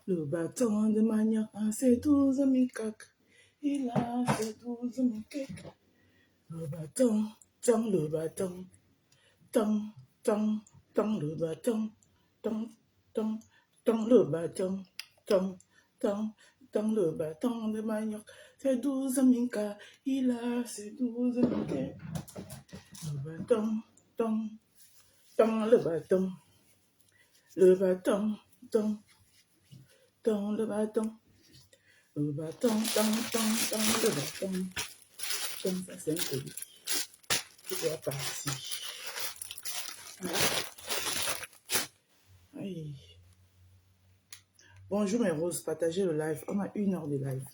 Le bâton de manioc a ses 12 mi-coques. Il a ses 12 mi-coques. Le bâton, tend le bâton. Tend, tend, tend le bâton. Tend, tend, tend le bâton. Tend, tend, tend le bâton de manioc. Ses 12 mi-coques. Il a ses 12 mi-coques. Le bâton, tend, tend le bâton. Le bâton, tend. Dans le bâton, le bâton, dans le bâton. Comme ça, c'est un peu. Je dois partir. Aïe. Bonjour mes roses, partagez le live. On a 1 heure de live.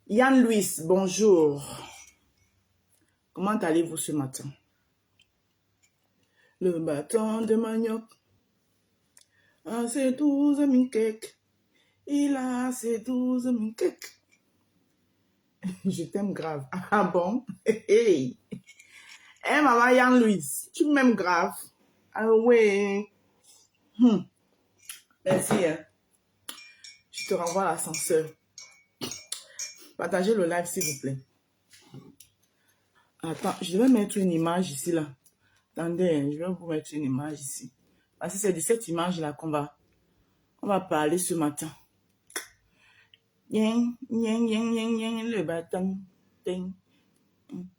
Yann Louis, bonjour. Comment allez-vous ce matin? Le bâton de manioc a ses 12 mi-cakes. Il a ses 12 mi-cakes. Je t'aime grave. Ah bon? Hey, hey maman Yann Louis, tu m'aimes grave? Ah ouais. Merci. Hein. Je te renvoie à l'ascenseur. Partagez le live s'il vous plaît. Attends, je vais mettre une image ici là. Attendez, je vais vous mettre une image ici. Parce que c'est de cette image là qu'on va parler ce matin. Yen, yen, yen, yen, yen, le bâton. Ting,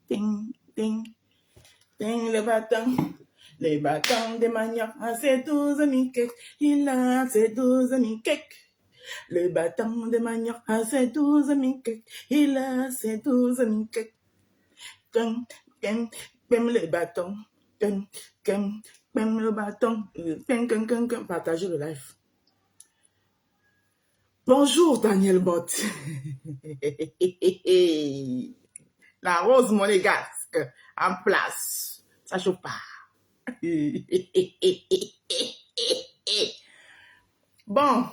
ting, ting, ting, le bâton. Les bâtons de manioc a ses 12 mi-cakes. Il a ses 12 mi-cakes. Le bâton de manioc a ses 12 mi-cakes. Il a ses 12 mi-cakes. Kem, kem, kem le bâton. Kem, kem, kem le bâton. Kem, kem, kem, kem. Partagez le live. Bonjour Daniel Bott. La rose monégasque en place. Ça chauffe pas. Bon,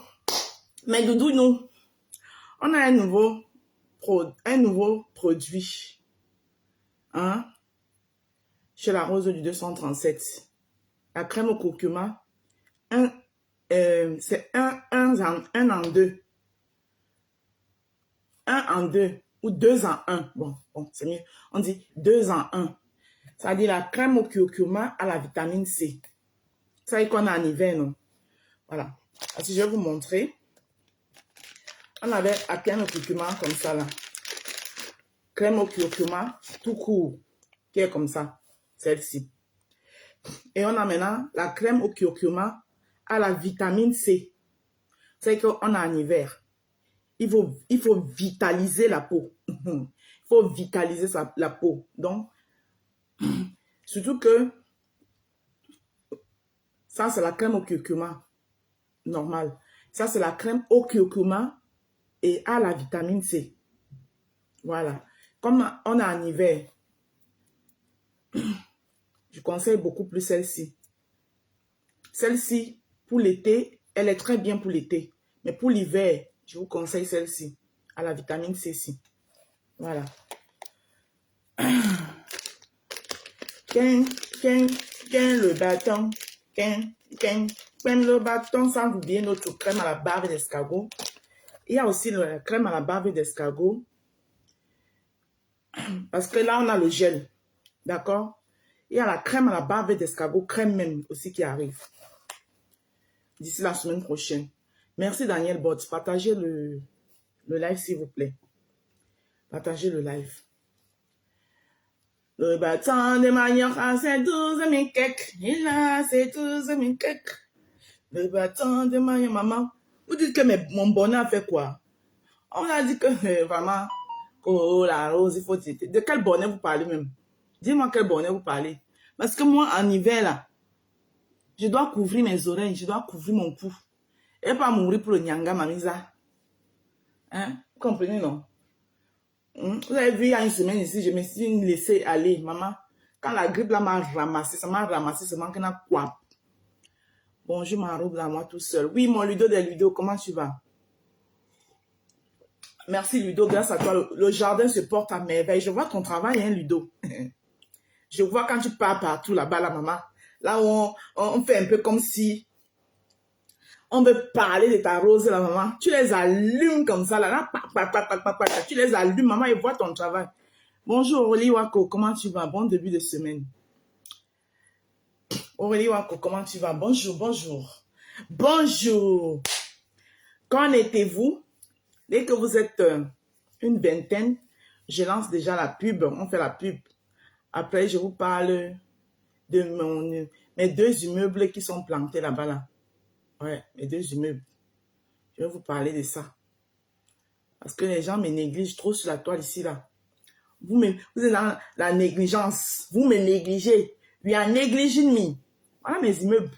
mais Doudou, nous, on a un nouveau produit hein, chez la rose du 237. La crème au curcuma, c'est un en deux. 1 en 2 ou 2 en 1. Bon, c'est mieux. On dit 2 en 1. Ça veut dire la crème au curcuma à la vitamine C. Ça veut dire qu'on a en hiver, non? Voilà. Alors, si je vais vous montrer. On avait la crème au curcuma comme ça, là. Crème au curcuma tout court, qui est comme ça. Celle-ci. Et on a maintenant la crème au curcuma à la vitamine C. C'est qu'on a en hiver. Il faut vitaliser la peau. Il faut vitaliser la peau. Donc, surtout que ça, c'est la crème au curcuma normale. Ça, c'est la crème au curcuma et à la vitamine C. Voilà. Comme on a en hiver, je conseille beaucoup plus celle-ci. Celle-ci, pour l'été, elle est très bien pour l'été. Mais pour l'hiver, je vous conseille celle-ci, à la vitamine C. Voilà. Le bâton. Même le bâton, sans oublier notre crème à la bave d'escargot. Il y a aussi la crème à la bave d'escargot. Parce que là, on a le gel. D'accord? Il y a la crème à la bave d'escargot, crème même aussi qui arrive. D'ici la semaine prochaine. Merci Daniel Bott. Partagez le live s'il vous plaît. Partagez le live. Le bâton de manioc a ses 12 mi-cakes. Il a ses 12 mi-cakes. Le bâton de manioc, maman. Vous dites que mon bonnet a fait quoi? On a dit que vraiment, oh la rose, il faut dire. De quel bonnet vous parlez même? Dis-moi quel bonnet vous parlez. Parce que moi, en hiver, là, je dois couvrir mes oreilles, je dois couvrir mon cou. Et pas mourir pour le nyanga, mamisa. Hein? Vous comprenez, non? Vous avez vu, il y a une semaine ici, je me suis laissée aller, maman. Quand la grippe là m'a ramassé, ça m'a ramassé, ça m'a qu'un quoi. Bonjour, ma robe là, moi tout seul. Oui, mon Ludo des Ludo, comment tu vas? Merci Ludo, grâce à toi, le jardin se porte à merveille. Je vois ton travail, hein, Ludo. Je vois quand tu pars partout là-bas, la maman. Là, on fait un peu comme si on veut parler de ta rose, la maman. Tu les allumes comme ça, là, tu les allumes, maman, et vois ton travail. Bonjour Aurélie Wako, comment tu vas? Bon début de semaine. Aurélie Wako, comment tu vas? Bonjour, bonjour. Bonjour. Qu'en était-vous? Dès que vous êtes une vingtaine, je lance déjà la pub, on fait la pub. Après, je vous parle de mes 2 immeubles qui sont plantés là-bas. Là. Ouais, mes 2 immeubles. Je vais vous parler de ça. Parce que les gens me négligent trop sur la toile ici, là. Vous êtes dans la négligence. Vous me négligez. We are negliging me. Voilà mes immeubles.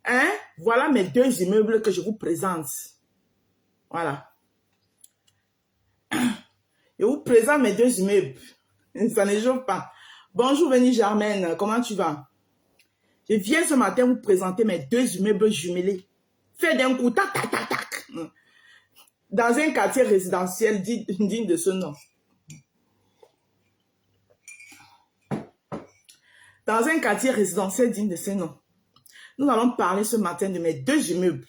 Hein? Voilà mes 2 immeubles que je vous présente. Voilà. Je vous présente mes 2 immeubles. Ça ne joue pas. Bonjour, Vénie Germaine. Comment tu vas? Je viens ce matin vous présenter mes 2 immeubles jumelés. Fait d'un coup, tac, tac, tac, tac. Dans un quartier résidentiel digne de ce nom. Dans un quartier résidentiel digne de ce nom. Nous allons parler ce matin de mes 2 immeubles.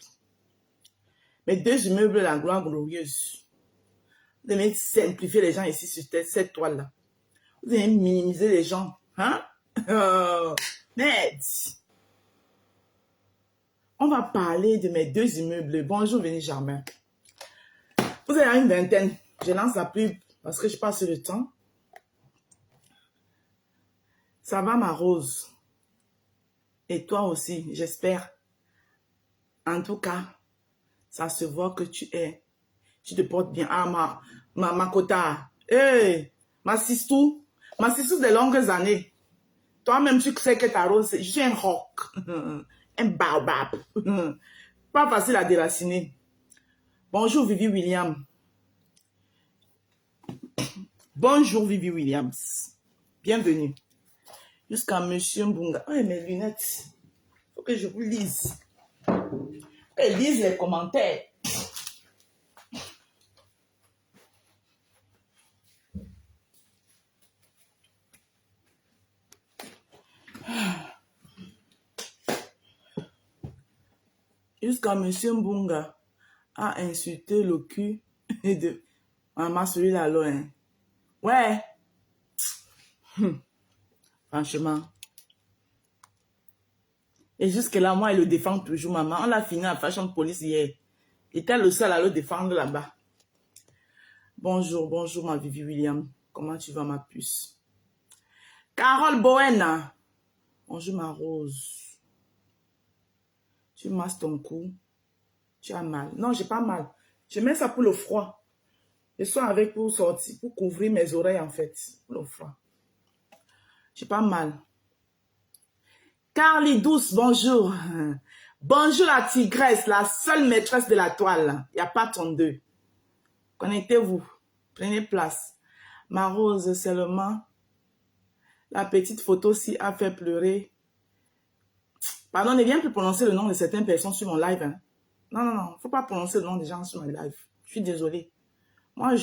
Mes 2 immeubles, la gloire glorieuse. Vous allez simplifier les gens ici sur cette toile-là. Vous allez minimiser les gens. Hein? Merde. On va parler de mes 2 immeubles. Bonjour, Vénie Germain. Vous avez une vingtaine. Je lance la pub parce que je passe le temps. Ça va, ma rose? Et toi aussi, j'espère. En tout cas, ça se voit que tu te portes bien. Ah, ma Kota. Hey, ma sistou des longues années. Toi-même, tu sais que ta rose, je suis un roc. Un baobab. Pas facile à déraciner. Bonjour, Vivi Williams. Bonjour, Vivi Williams. Bienvenue. Jusqu'à Monsieur Mbunga. Oh, mes lunettes. Il faut que je vous lise. Et lise les commentaires. Jusqu'à Monsieur Mbunga a insulté le cul de maman, celui-là, hein. Ouais. Franchement. Et jusque-là, moi, il le défend toujours, maman. On l'a fini à Fashion Police hier. Il était le seul à le défendre là-bas. Bonjour, bonjour, ma Vivi William. Comment tu vas, ma puce? Carole Bowen. Bonjour, ma rose. Tu masses ton cou. Tu as mal. Non, j'ai pas mal. Je mets ça pour le froid. Je suis avec pour sortir, pour couvrir mes oreilles, en fait. Pour le froid. J'ai pas mal. Carly Douce, bonjour. Bonjour la tigresse, la seule maîtresse de la toile. Il n'y a pas ton deux. Connectez-vous. Prenez place. Ma rose seulement. La petite photo-ci a fait pleurer. Pardon, ne viens plus prononcer le nom de certaines personnes sur mon live. Hein. Non, non, non. Il ne faut pas prononcer le nom des gens sur mon live. Je suis désolée. Moi,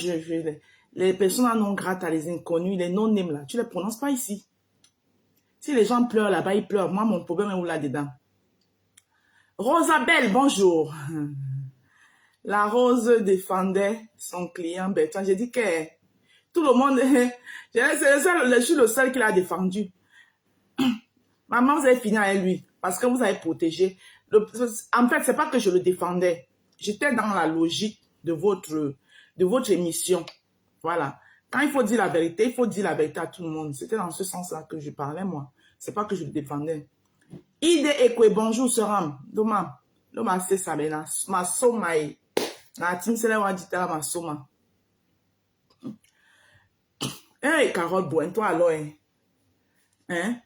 les personnes non grattes, les inconnus, les non-names là, tu ne les prononces pas ici. Si les gens pleurent là-bas, ils pleurent. Moi, mon problème est où là-dedans? Rosabelle, bonjour. La Rose défendait son client Bertrand. J'ai dit que tout le monde, je suis le seul qui l'a défendu. Maman, vous avez fini avec lui parce que vous avez protégé. En fait, c'est pas que je le défendais. J'étais dans la logique de votre émission. Voilà. Quand il faut dire la vérité, il faut dire la vérité à tout le monde. C'était dans ce sens-là que je parlais, moi. C'est pas que je le défendais. Ide Ekwe, bonjour, Soram. Doma, c'est ça, mais ma soma est. Na team c'est là où dit là ma soma. Hey, Carole Bouen, toi alors, hein?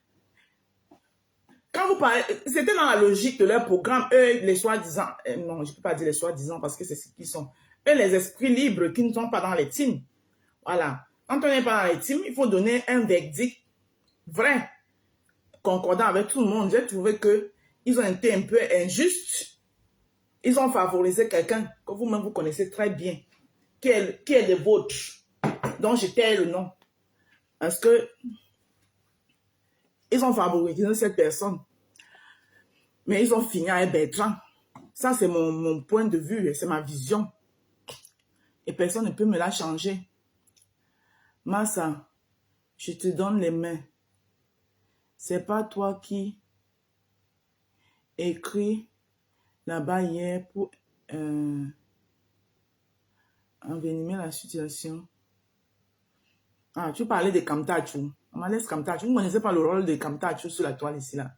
Quand vous parlez, c'était dans la logique de leur programme, eux, les soi-disant, non, je ne peux pas dire les soi-disant parce que c'est ce qu'ils sont. Eux, les esprits libres qui ne sont pas dans les teams. Voilà. Quand on n'est pas dans les teams, il faut donner un verdict vrai, concordant avec tout le monde. J'ai trouvé qu'ils ont été un peu injustes. Ils ont favorisé quelqu'un que vous-même vous connaissez très bien, qui est le vôtre, dont je tais le nom. Parce que ils ont favorisé cette personne. Mais ils ont fini avec Bertrand. Ça, c'est mon point de vue, c'est ma vision. Et personne ne peut me la changer. Massa, je te donne les mains. C'est pas toi qui écris là-bas hier pour envenimer la situation. Ah, tu parlais de Kamtachou. On m'a laissé Kamtachou. Vous ne connaissez pas le rôle de Kamtachou sur la toile ici, là.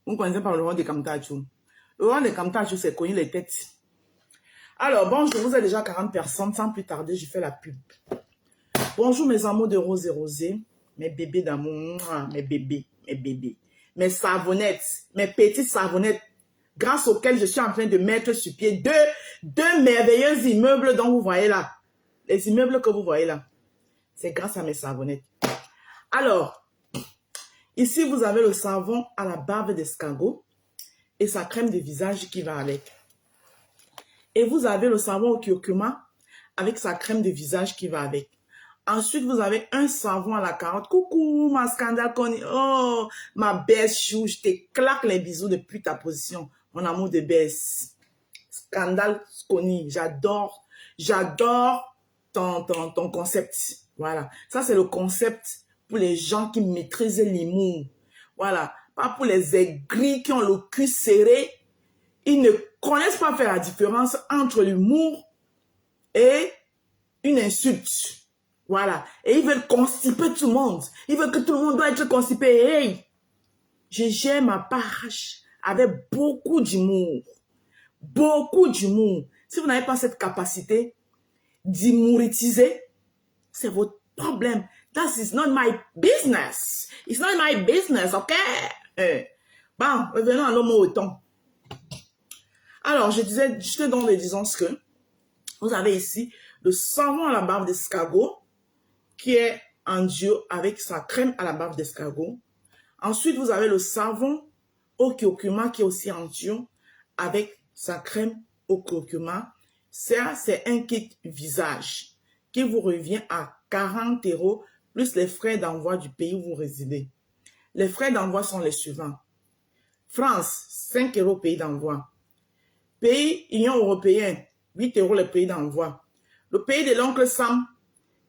Vous ne connaissez pas le rôle de Kamtachou. Le rôle de Kamtachou, c'est cogner les têtes. Alors, bon, je vous ai déjà 40 personnes. Sans plus tarder, je fais la pub. Bonjour mes amours de rose et rosé, mes bébés d'amour, mes bébés, mes savonnettes, mes petites savonnettes, grâce auxquelles je suis en train de mettre sur pied deux merveilleux immeubles dont vous voyez là. Les immeubles que vous voyez là, c'est grâce à mes savonnettes. Alors, ici vous avez le savon à la barbe d'escargot et sa crème de visage qui va avec. Et vous avez le savon au curcuma avec sa crème de visage qui va avec. Ensuite, vous avez un savon à la carotte. Coucou, ma scandale Connie. Oh, ma belle chou, je te claque les bisous depuis ta position. Mon amour de baisse. Scandale Connie, j'adore ton concept. Voilà, ça c'est le concept pour les gens qui maîtrisent l'humour. Voilà, pas pour les aigris qui ont le cul serré. Ils ne connaissent pas faire la différence entre l'humour et une insulte. Voilà. Et ils veulent constiper tout le monde. Ils veulent que tout le monde doit être constipé. Hey, je gère ma page avec beaucoup d'humour. Beaucoup d'humour. Si vous n'avez pas cette capacité d'humouritiser, c'est votre problème. That is not my business. It's not my business, ok? Bon, revenons à l'homme au temps. Alors, je te donne l'exemple que vous avez ici le savon à la barbe d'escargot qui est en duo avec sa crème à la barbe d'escargot. Ensuite, vous avez le savon au curcuma qui est aussi en duo avec sa crème au curcuma. Ça, c'est un kit visage qui vous revient à 40 € plus les frais d'envoi du pays où vous résidez. Les frais d'envoi sont les suivants. France, 5 € pays d'envoi. Pays Union européenne, 8 € le pays d'envoi. Le pays de l'oncle Sam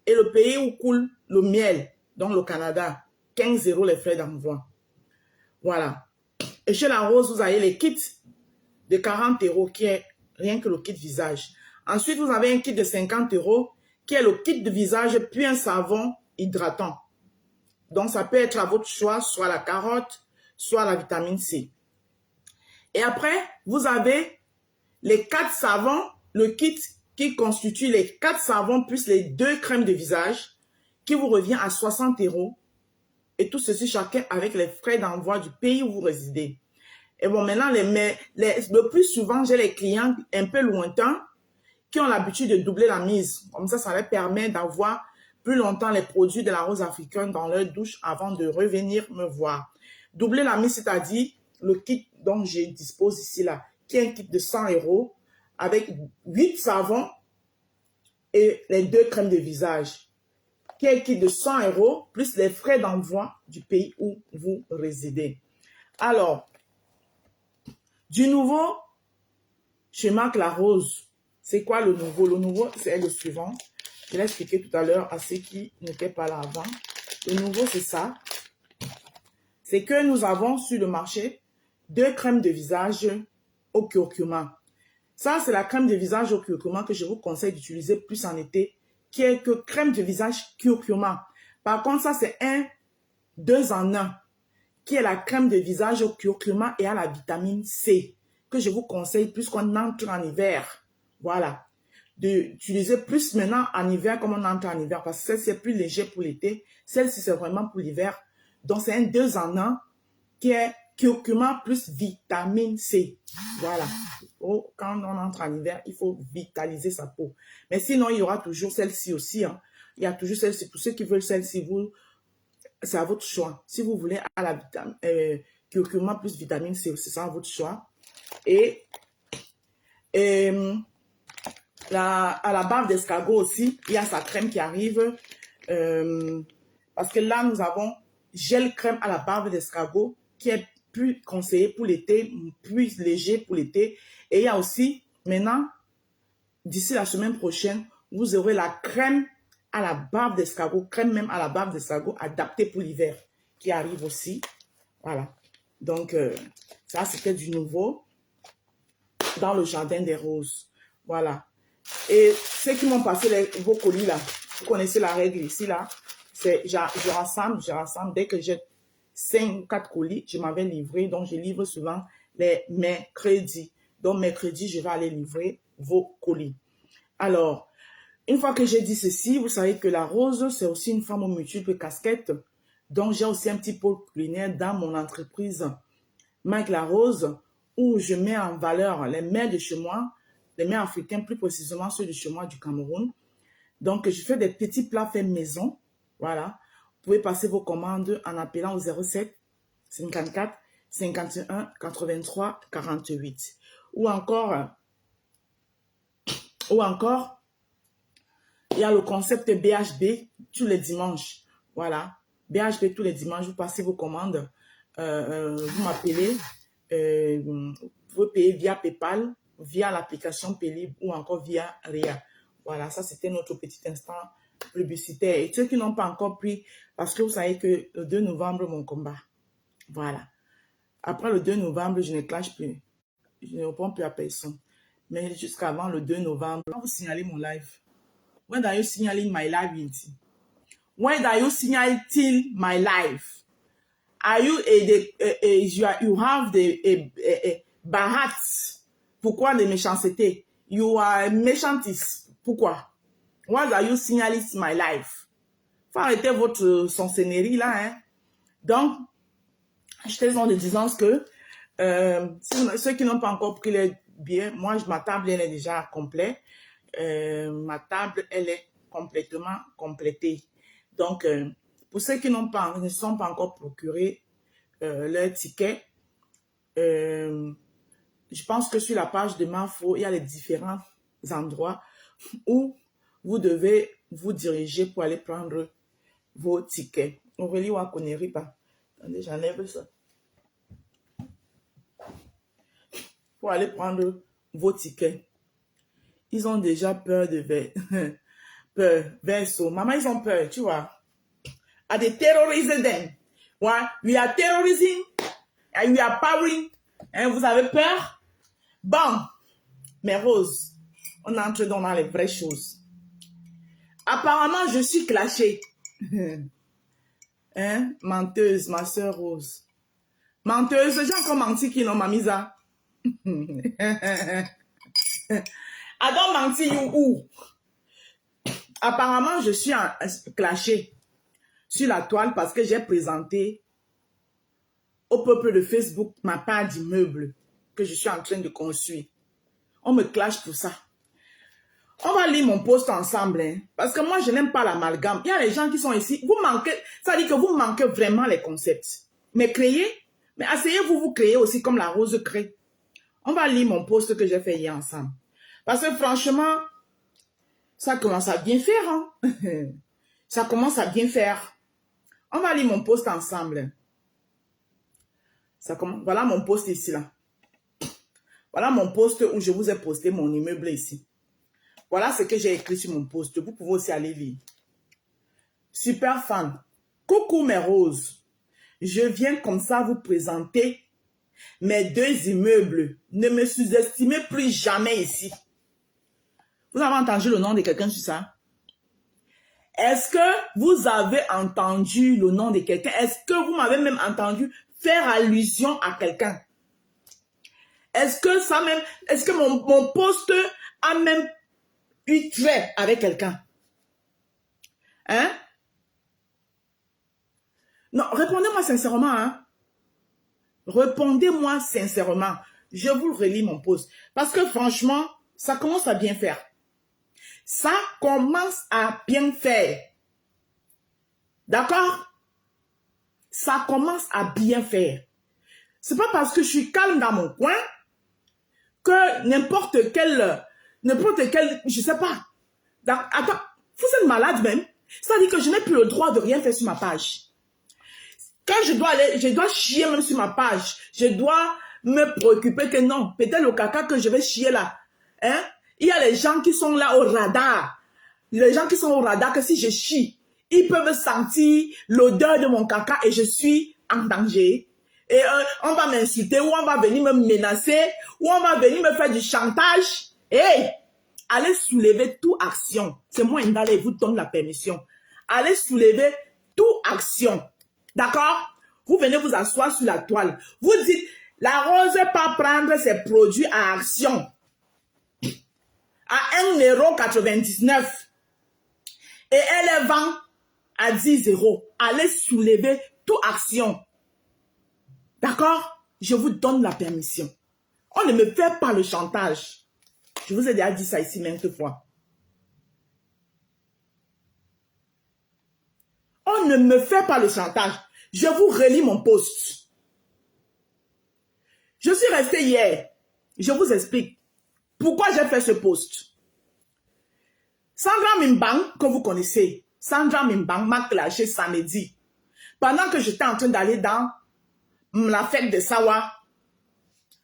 et le pays où coule le miel, donc le Canada, 15 € les frais d'envoi. Voilà. Et chez La Rose, vous avez les kits de 40 € qui est rien que le kit visage. Ensuite, vous avez un kit de 50 € qui est le kit de visage puis un savon hydratant. Donc, ça peut être à votre choix, soit la carotte, soit la vitamine C. Et après, vous avez les 4 savons, le kit qui constitue les 4 savons plus les 2 crèmes de visage qui vous revient à 60 €. Et tout ceci chacun avec les frais d'envoi du pays où vous résidez. Et bon, maintenant, le plus souvent, j'ai les clients un peu lointains qui ont l'habitude de doubler la mise. Comme ça leur permet d'avoir plus longtemps les produits de la rose africaine dans leur douche avant de revenir me voir. Doubler la mise, c'est-à-dire le kit dont je dispose ici, là, qui est un kit de 100 € avec 8 savons et les 2 crèmes de visage, qui est un kit de 100 € plus les frais d'envoi du pays où vous résidez. Alors, du nouveau chez Marc La Rose, c'est quoi le nouveau? Le nouveau, c'est le suivant. Je l'ai expliqué tout à l'heure à ceux qui n'étaient pas là avant. Le nouveau, c'est ça. C'est que nous avons sur le marché 2 crèmes de visage au curcuma. Ça, c'est la crème de visage au curcuma que je vous conseille d'utiliser plus en été, qui est que crème de visage curcuma. Par contre, ça, c'est un 2 en 1, qui est la crème de visage au curcuma et à la vitamine C, que je vous conseille puisqu'on entre en hiver. Voilà. D'utiliser plus maintenant en hiver comme on entre en hiver, parce que celle-ci est plus léger pour l'été. Celle-ci, c'est vraiment pour l'hiver. Donc, c'est un 2 en 1 qui est curcuma plus vitamine C. Voilà. Oh, quand on entre en hiver, il faut vitaliser sa peau. Mais sinon, il y aura toujours celle-ci aussi. Hein. Il y a toujours celle-ci. Pour ceux qui veulent celle-ci, c'est à votre choix. Si vous voulez à la curcuma plus vitamine C, c'est ça à votre choix. Et Et à la bave d'escargot aussi, il y a sa crème qui arrive. Parce que là, nous avons gel crème à la bave d'escargot qui est plus conseillé pour l'été, plus léger pour l'été. Et il y a aussi, maintenant, d'ici la semaine prochaine, vous aurez la crème à la bave d'escargot, crème même à la bave d'escargot adaptée pour l'hiver qui arrive aussi. Voilà. Donc, ça, c'était du nouveau dans le jardin des roses. Voilà. Et ceux qui m'ont passé vos colis là, vous connaissez la règle ici là, c'est je rassemble. Dès que j'ai 5 ou 4 colis, je m'en vais livrer. Donc, je livre souvent les mercredis. Donc, mercredi, je vais aller livrer vos colis. Alors, une fois que j'ai dit ceci, vous savez que la rose, c'est aussi une femme aux multiples casquettes. Donc, j'ai aussi un petit pôle culinaire dans mon entreprise Mike la Rose, où je mets en valeur les mets de chez moi, les mets africains, plus précisément ceux de chez moi du Cameroun. Donc, je fais des petits plats faits maison. Voilà. Vous pouvez passer vos commandes en appelant au 07 54 51 83 48. Ou encore, il y a le concept BHB tous les dimanches. Voilà. BHB tous les dimanches, vous passez vos commandes. Vous m'appelez. Vous pouvez payer via PayPal, via l'application Paylib ou encore via RIA. Voilà, ça c'était notre petit instant publicitaire. Et ceux qui n'ont pas encore pris, parce que vous savez que le 2 novembre, mon combat. Voilà. Après le 2 novembre, je ne clash plus. Je ne réponds plus à personne. Mais jusqu'avant le 2 novembre, quand vous signalez mon live, when are you signaling my live, Yinti? When are you signaling my live? Are you you have the bahat? Pourquoi les méchancetés? You are méchantiste. Pourquoi? Why are you signaling my life? Faut arrêter votre soncenerie là, hein. Donc, je te dis en disant que ceux qui n'ont pas encore pris les billets, moi, ma table, elle est déjà complète. Ma table, elle est complètement complétée. Donc, pour ceux qui ne sont pas encore procurés leur ticket, je pense que sur la page de Mafo, il y a les différents endroits où vous devez vous diriger pour aller prendre vos tickets. Aurélie ou Akoneri pas. Attendez, j'enlève ça. Pour aller prendre vos tickets. Ils ont déjà peur de verso. Maman, ils ont peur, tu vois. À des terroriser them. Ouais, we are terrorizing and we are powering. Hein, vous avez peur? Bon, mes roses, on entre dans les vraies choses. Apparemment, je suis clashée. Hein? Menteuse, ma soeur Rose. Menteuse, j'ai encore menti qui n'ont mise à. I don't menti you who. Apparemment, je suis clashée sur la toile parce que j'ai présenté au peuple de Facebook ma part d'immeuble que je suis en train de construire. On me clash pour ça. On va lire mon post ensemble, hein, parce que moi, je n'aime pas l'amalgame. Il y a les gens qui sont ici. Vous manquez, ça dit que vous manquez vraiment les concepts. Mais créez, mais asseyez-vous, vous créez aussi comme la rose crée. On va lire mon post que j'ai fait hier ensemble. Parce que franchement, ça commence à bien faire. Hein? Ça commence à bien faire. On va lire mon post ensemble. Voilà mon post ici, là. Voilà mon post où je vous ai posté mon immeuble ici. Voilà ce que j'ai écrit sur mon post. Vous pouvez aussi aller lire. Super fan. Coucou mes roses. Je viens comme ça vous présenter mes 2 immeubles. Ne me sous-estimez plus jamais ici. Vous avez entendu le nom de quelqu'un sur ça? Est-ce que vous avez entendu le nom de quelqu'un? Est-ce que vous m'avez même entendu faire allusion à quelqu'un? Est-ce que ça même, est-ce que mon post a même eu trait avec quelqu'un? Hein? Non, répondez-moi sincèrement, hein? Répondez-moi sincèrement. Je vous relis mon post. Parce que franchement, ça commence à bien faire. Ça commence à bien faire. D'accord? Ça commence à bien faire. C'est pas parce que je suis calme dans mon coin que n'importe quel, je sais pas. Attends, vous êtes malade même. C'est-à-dire que je n'ai plus le droit de rien faire sur ma page. Quand je dois chier même sur ma page, je dois me préoccuper que non, peut-être le caca que je vais chier là, hein, il y a les gens qui sont là au radar. Les gens qui sont au radar, que si je chie, ils peuvent sentir l'odeur de mon caca et je suis en danger. Et on va m'insulter, ou on va venir me menacer, ou on va venir me faire du chantage. Hey, allez soulever toute action. C'est moi, Ndale, vous donne la permission. Allez soulever toute action. D'accord? Vous venez vous asseoir sur la toile. Vous dites, la rose pas prendre ses produits à action. À 1,99 €. Et elle les vend à 10 €. Allez soulever toute action. D'accord? Je vous donne la permission. On ne me fait pas le chantage. Je vous ai déjà dit ça ici maintes fois. On ne me fait pas le chantage. Je vous relis mon post. Je suis resté hier. Je vous explique pourquoi j'ai fait ce post. Sandra Mimbang, que vous connaissez, Sandra Mimbang m'a clashé samedi. Pendant que j'étais en train d'aller dans la fête de Sawa,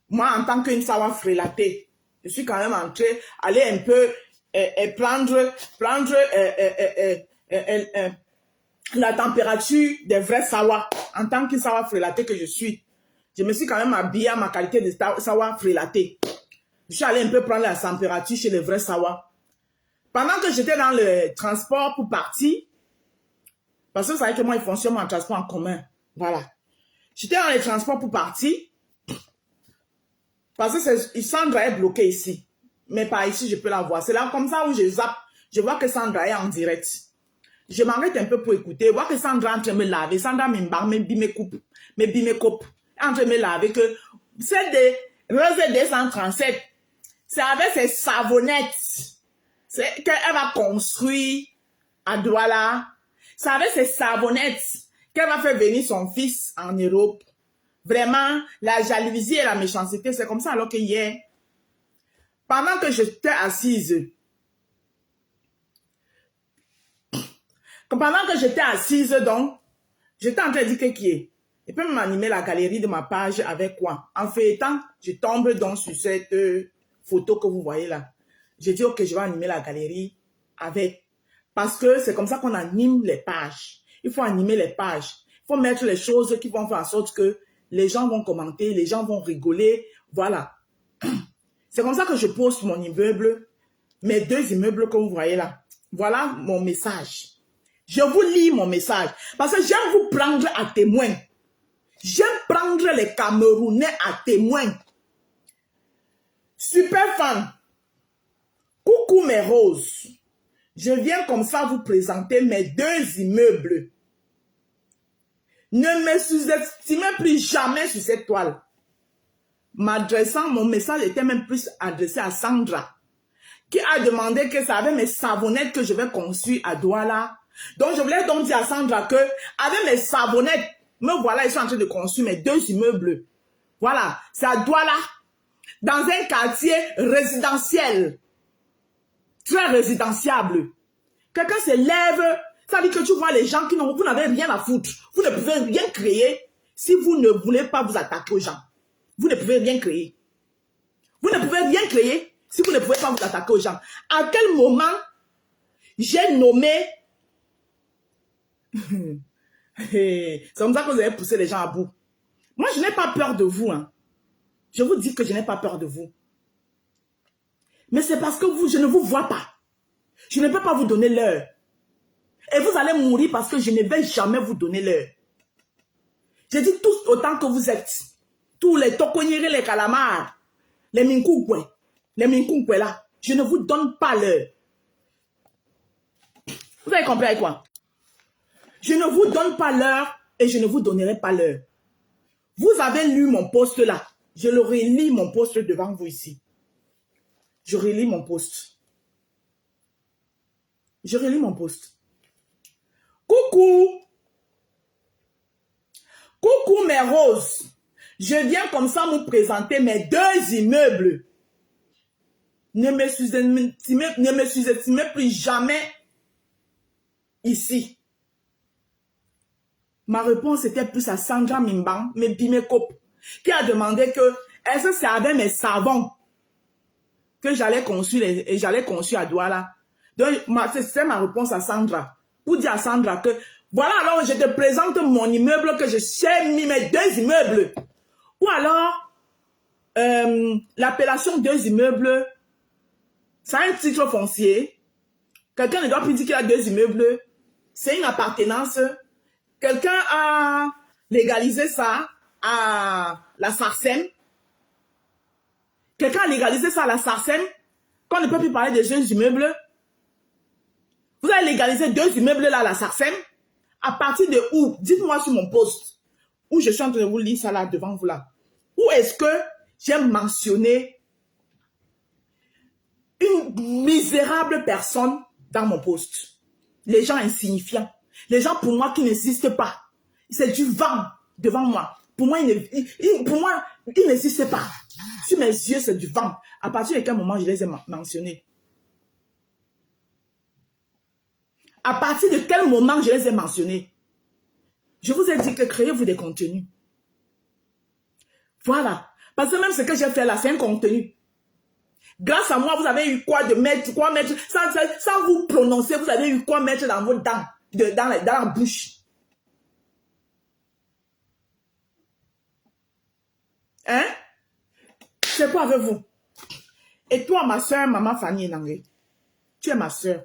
moi en tant qu'une Sawa frélatée, je suis quand même entrée, aller un peu prendre la température des vrais Sawa, en tant qu'une Sawa frélatée que je suis. Je me suis quand même habillée à ma qualité de Sawa frélatée. Je suis allée un peu prendre la température chez les vrais Sawa. Pendant que j'étais dans le transport pour partir, parce que vous savez que moi, il fonctionne en transport en commun. Voilà. J'étais dans le transport pour partir, parce que Sandra est bloquée ici. Mais par ici, je peux la voir. C'est là comme ça où je zappe. Je vois que Sandra est en direct. Je m'arrête un peu pour écouter. Je vois que Sandra est en train de me laver. Sandra me coupe. En train de me laver que c'est des Rose 237. C'est avec ses savonnettes qu'elle va construire à Douala. C'est avec ses savonnettes qu'elle va faire venir son fils en Europe. Vraiment, la jalousie et la méchanceté, c'est comme ça. Alors que hier, pendant que j'étais assise, donc, j'étais en train de dire qui est. Et puis m'animer la galerie de ma page avec quoi? En feuilletant, je tombe donc sur cette photo que vous voyez là. J'ai dit, ok, je vais animer la galerie avec. Parce que c'est comme ça qu'on anime les pages. Il faut animer les pages. Il faut mettre les choses qui vont faire en sorte que les gens vont commenter, les gens vont rigoler. Voilà. C'est comme ça que je poste mon immeuble, mes 2 immeubles que vous voyez là. Voilà mon message. Je vous lis mon message. Parce que j'aime vous prendre à témoin. J'aime prendre les Camerounais à témoin. Super fan. Coucou mes roses. Je viens comme ça vous présenter mes 2 immeubles. Ne me sous-estimez plus jamais sur cette toile. M'adressant, mon message était même plus adressé à Sandra, qui a demandé que ça avait mes savonnettes que je vais construire à Douala. Donc je voulais donc dire à Sandra que avec mes savonnettes, me voilà, ils sont en train de construire mes 2 immeubles. Voilà, c'est à Douala, dans un quartier résidentiel. Très résidentiable. Quelqu'un se lève, ça veut dire que tu vois les gens qui n'ont, vous n'avez rien à foutre. Vous ne pouvez rien créer si vous ne voulez pas vous attaquer aux gens. Vous ne pouvez rien créer. Vous ne pouvez rien créer si vous ne pouvez pas vous attaquer aux gens. À quel moment j'ai nommé... C'est comme ça que vous avez poussé les gens à bout. Moi, je n'ai pas peur de vous. Hein. Je vous dis que je n'ai pas peur de vous. Mais c'est parce que vous, je ne vous vois pas. Je ne peux pas vous donner l'heure. Et vous allez mourir parce que je ne vais jamais vous donner l'heure. J'ai dit tous autant que vous êtes. Tous les tokonyere, les calamars, les minkoukwe là. Je ne vous donne pas l'heure. Vous avez compris avec quoi? Je ne vous donne pas l'heure et je ne vous donnerai pas l'heure. Vous avez lu mon post là. Je le relis mon post devant vous ici. Je relis mon post. Je relis mon post. Coucou. Coucou mes roses. Je viens comme ça vous présenter mes 2 immeubles. Ne me sous-estimez plus jamais ici. Ma réponse était plus à Sandra Mimban, Bimekop, qui a demandé que est-ce que c'est avec mes savons que j'allais construire à Douala. Donc, c'est ma réponse à Sandra. Pour dire à Sandra que, voilà, alors je te présente mon immeuble que j'ai mis mes 2 immeubles. Ou alors, l'appellation 2 immeubles, ça a un titre foncier. Quelqu'un ne doit plus dire qu'il a 2 immeubles. C'est une appartenance. Quelqu'un a légalisé ça à la SARCEM. Quelqu'un a légalisé ça à la SARCEM. Qu'on ne peut plus parler des 2 immeubles. Vous avez légalisé 2 immeubles là à la SARCEM. À partir de où? Dites-moi sur mon post. Où je suis en train de vous lire ça là devant vous là. Où est-ce que j'ai mentionné une misérable personne dans mon post? Les gens insignifiants. Les gens pour moi qui n'existent pas. C'est du vent devant moi. Pour moi, ils n'existent pas. Sur mes yeux, c'est du vent. À partir de quel moment je les ai mentionnés? À partir de quel moment je les ai mentionnés? Je vous ai dit que créez-vous des contenus. Voilà. Parce que même ce que j'ai fait là, c'est un contenu. Grâce à moi, vous avez eu quoi mettre, sans vous prononcer, vous avez eu quoi mettre dans vos dents, dans la bouche. Hein? C'est quoi avec vous? Et toi, ma soeur, maman Fanny Nangé, tu es ma soeur.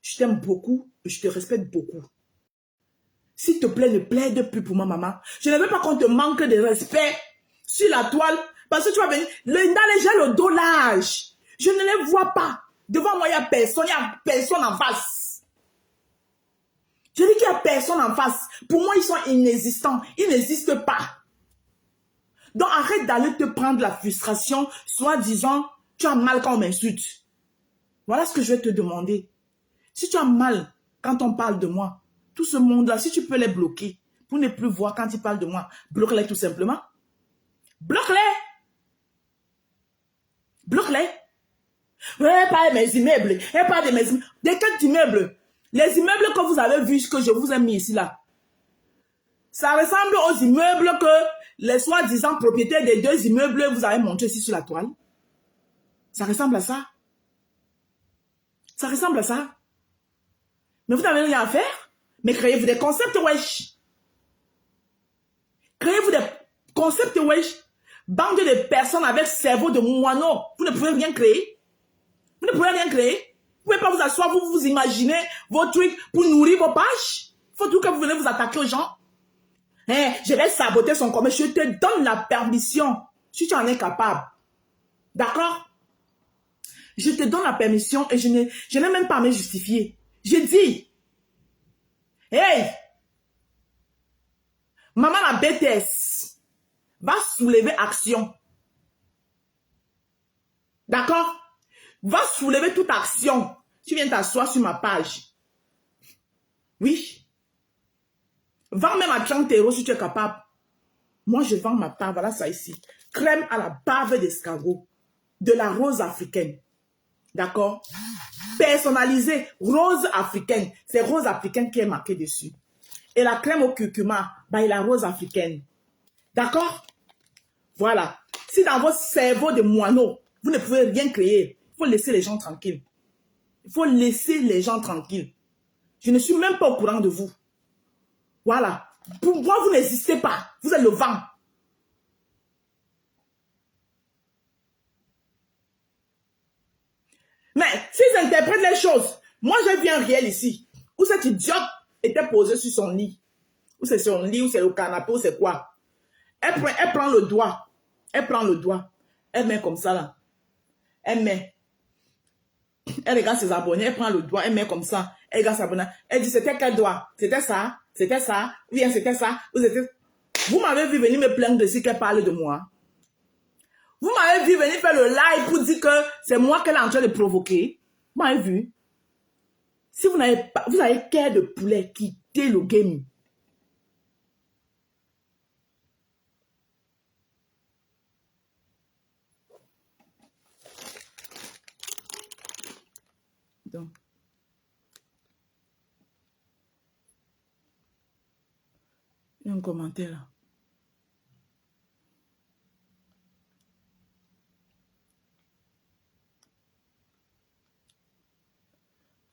Je t'aime beaucoup et je te respecte beaucoup. S'il te plaît, ne plaide plus pour ma maman. Je ne veux pas qu'on te manque de respect sur la toile. Parce que tu vas venir, dans les gens, le dos large. Je ne les vois pas. Devant moi, il n'y a personne en face. Je dis qu'il n'y a personne en face. Pour moi, ils sont inexistants. Ils n'existent pas. Donc, arrête d'aller te prendre la frustration, soit disant, tu as mal quand on m'insulte. Voilà ce que je vais te demander. Si tu as mal quand on parle de moi, tout ce monde-là, si tu peux les bloquer pour ne plus voir quand ils parlent de moi, bloque-les tout simplement. Bloque-les. Bloque-les. Ouais, pas mes immeubles. Et pas de mes immeubles. De quels immeubles? Les immeubles que vous avez vus, que je vous ai mis ici là. Ça ressemble aux immeubles que les soi-disant propriétaires des 2 immeubles vous avez montré ici sur la toile. Ça ressemble à ça. Ça ressemble à ça. Mais vous n'avez rien à faire. Mais créez-vous des concepts, wesh. Créez-vous des concepts, wesh. Bande de personnes avec cerveau de moineau. Vous ne pouvez rien créer. Vous ne pouvez rien créer. Vous ne pouvez pas vous asseoir, vous imaginez vos trucs pour nourrir vos pages. Il faut tout que vous venez vous attaquer aux gens. Hein, je vais saboter son commerce. Je te donne la permission. Si tu en es capable. D'accord? Je te donne la permission et je n'ai même pas à me justifier. Je dis, hey, maman la BTS va soulever action. D'accord? Va soulever toute action. Tu viens t'asseoir sur ma page. Oui. Vends même à 30 € si tu es capable. Moi, je vends ma part. Voilà ça ici. Crème à la bave d'escargot. De la rose africaine. D'accord? Personnalisée. Rose africaine. C'est rose africaine qui est marqué dessus. Et la crème au curcuma, bah, il la rose africaine. D'accord? Voilà. Si dans votre cerveau de moineau, vous ne pouvez rien créer, il faut laisser les gens tranquilles. Il faut laisser les gens tranquilles. Je ne suis même pas au courant de vous. Voilà. Pour moi, vous n'existez pas. Vous êtes le vent. Mais s'ils interprètent les choses, moi, je viens réel ici. Où cet idiote était posé sur son lit. Ou c'est son lit, ou c'est le canapé, ou c'est quoi. Elle prend le doigt. Elle prend le doigt. Elle met comme ça là. Elle met. Elle regarde ses abonnés. Elle prend le doigt. Elle met comme ça. Elle regarde ses abonnés. Elle dit c'était quel doigt? C'était ça? C'était ça? Ou bien c'était ça? Vous m'avez vu venir me plaindre de ce qu'elle parle de moi. Vous m'avez vu venir faire le live pour dire que c'est moi qu'elle est en train de provoquer. Vous m'avez vu. Si vous n'avez pas, vous avez cœur de poulet, quittez le game. Donc, il y a un commentaire là.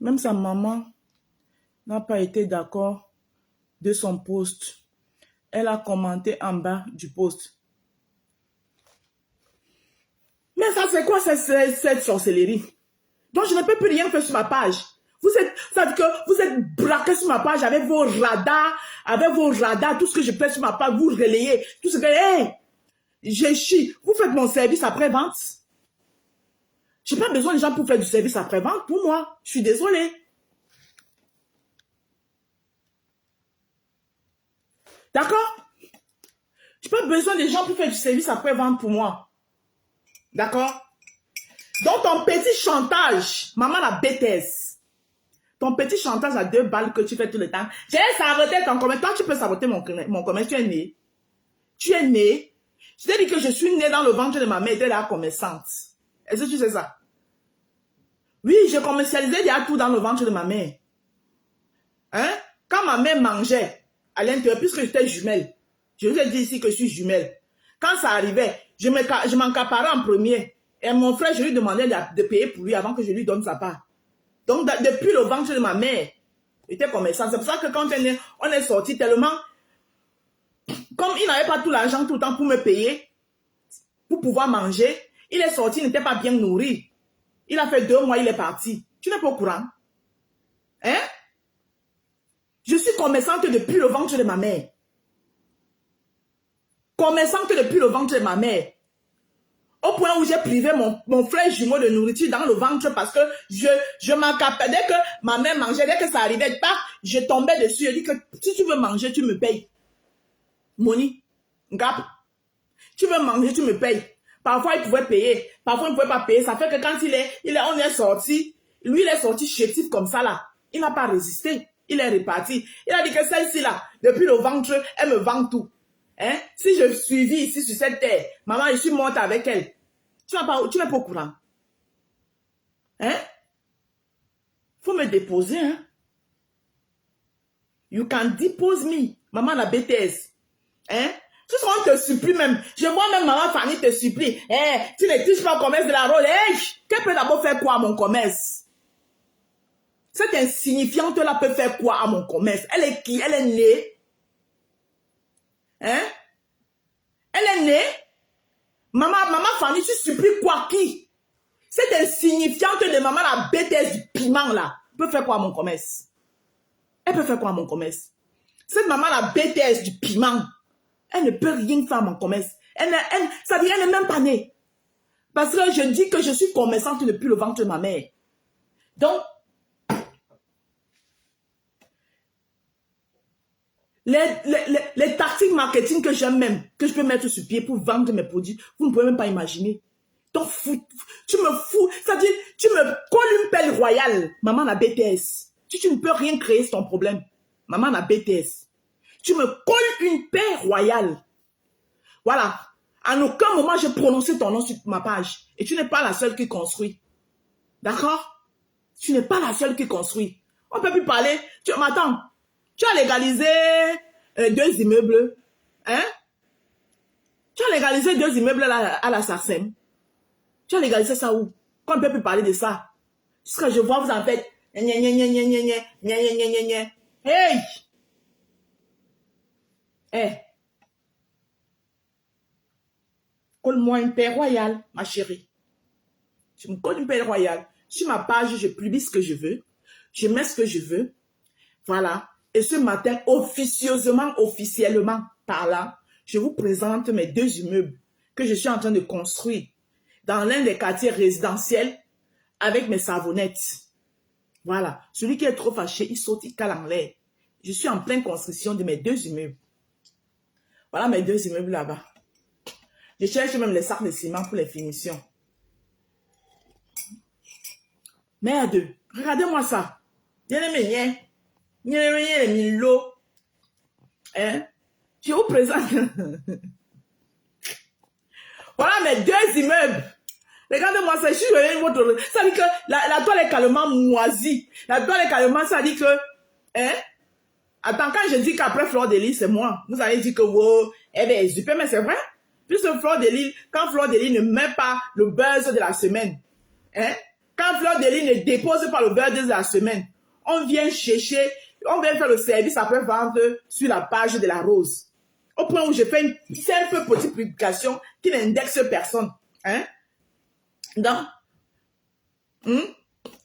Même sa maman n'a pas été d'accord de son post. Elle a commenté en bas du post. Mais ça, c'est quoi cette sorcellerie? Donc, je ne peux plus rien faire sur ma page. Ça veut dire que vous êtes braqué sur ma page avec vos radars, tout ce que je fais sur ma page, vous relayez, tout ce que, hey, je chie. Vous faites mon service après-vente. Je n'ai pas besoin de gens pour faire du service après-vente pour moi. Je suis désolée. D'accord? Je n'ai pas besoin de gens pour faire du service après-vente pour moi. D'accord? Donc, ton petit chantage, maman la bêtise. Ton petit chantage à 2 balles que tu fais tout le temps. J'ai saboté ton commerce. Toi, tu peux saboter mon commerce. Tu es né. Tu es né. Je t'ai dit que je suis née dans le ventre de ma mère et de la commerçante. Est-ce que tu sais ça? Oui, je commercialisais déjà tout dans le ventre de ma mère. Hein? Quand ma mère mangeait à l'intérieur, puisque j'étais jumelle, je vous ai dit ici que je suis jumelle. Quand ça arrivait, je m'encaparais en premier. Et mon frère, je lui demandais de payer pour lui avant que je lui donne sa part. Donc, depuis le ventre de ma mère, j'étais commerçant. C'est pour ça que quand on est sorti tellement, comme il n'avait pas tout l'argent tout le temps pour me payer, pour pouvoir manger, il est sorti, il n'était pas bien nourri. Il a fait 2 mois, il est parti. Tu n'es pas au courant? Hein? Je suis commerçante depuis le ventre de ma mère. Commerçante depuis le ventre de ma mère. Au point où j'ai privé mon frère jumeau de nourriture dans le ventre parce que je m'encaparais. Dès que ma mère mangeait, dès que ça arrivait, je tombais dessus. Je dis que si tu veux manger, tu me payes. Moni, Ngap. Tu veux manger, tu me payes. Parfois, il pouvait payer. Parfois, il ne pouvait pas payer. Ça fait que quand on est sorti, lui, il est sorti chétif comme ça, là. Il n'a pas résisté. Il est reparti. Il a dit que celle-ci, là, depuis le ventre, elle me vend tout. Hein? Si je suivis ici sur cette terre, maman, je suis morte avec elle. Tu n'es pas au courant. Hein? Faut me déposer, hein? You can depose me. Maman, la BTS. Hein? Tout ce qu'on te supplie même. Je vois même maman Fanny te supplie. Eh, tu ne touches pas au commerce de la rôle. Eh, qu'elle peut d'abord faire quoi à mon commerce? Cette insignifiante-là peut faire quoi à mon commerce? Elle est qui? Elle est née? Hein? Elle est née? Maman Fanny, tu supplies quoi? Qui? Cette insignifiante de maman, la bêtise du piment là, peut faire quoi à mon commerce? Elle peut faire quoi à mon commerce? Cette maman, la bêtise du piment, elle ne peut rien faire à mon commerce. Ça veut dire qu'elle n'est même pas née. Parce que je dis que je suis commerçante depuis le ventre de ma mère. Donc, les tactiques marketing que j'aime même, que je peux mettre sur pied pour vendre mes produits, vous ne pouvez même pas imaginer. Donc, tu me fous, c'est-à-dire, tu me colles une pelle royale, maman la BTS. Tu ne peux rien créer, c'est ton problème. Maman la BTS. Tu me colles une pelle royale. Voilà. En aucun moment, j'ai prononcé ton nom sur ma page. Et tu n'es pas la seule qui construit. D'accord? Tu n'es pas la seule qui construit. On ne peut plus parler. Attends. Tu as légalisé 2 immeubles. Hein? Tu as légalisé 2 immeubles à la SACEM. Tu as légalisé ça où? Qu'on ne peut plus parler de ça. Ce que je vois, vous en faites. Hey! Hey! Colle-moi une paix royale, ma chérie. Tu me colles une paix royale. Sur ma page, je publie ce que je veux. Je mets ce que je veux. Voilà. Et ce matin, officiellement parlant, je vous présente mes 2 immeubles que je suis en train de construire dans l'un des quartiers résidentiels avec mes savonnettes. Voilà. Celui qui est trop fâché, il saute, il cale en l'air. Je suis en pleine construction de mes 2 immeubles. Voilà mes 2 immeubles là-bas. Je cherche même les sacs de ciment pour les finitions. Merde, regardez-moi ça. Hein? Je vous présente. Voilà mes 2 immeubles Regardez-moi, c'est juste votre... Ça dit que la toile est carrément moisie. La toile est carrément, ça dit que... Hein? Attends, quand je dis qu'après Fleur de Lys, c'est moi, vous allez dire que, wow, elle est super, mais c'est vrai. Puisque Fleur de Lys, quand Fleur de Lys ne met pas le buzz de la semaine, hein? Quand Fleur de Lys ne dépose pas le buzz de la semaine, on vient chercher, on vient faire le service après vente sur la page de la rose. Au point où je fais une simple petite publication qui n'indexe personne. Hein? Donc,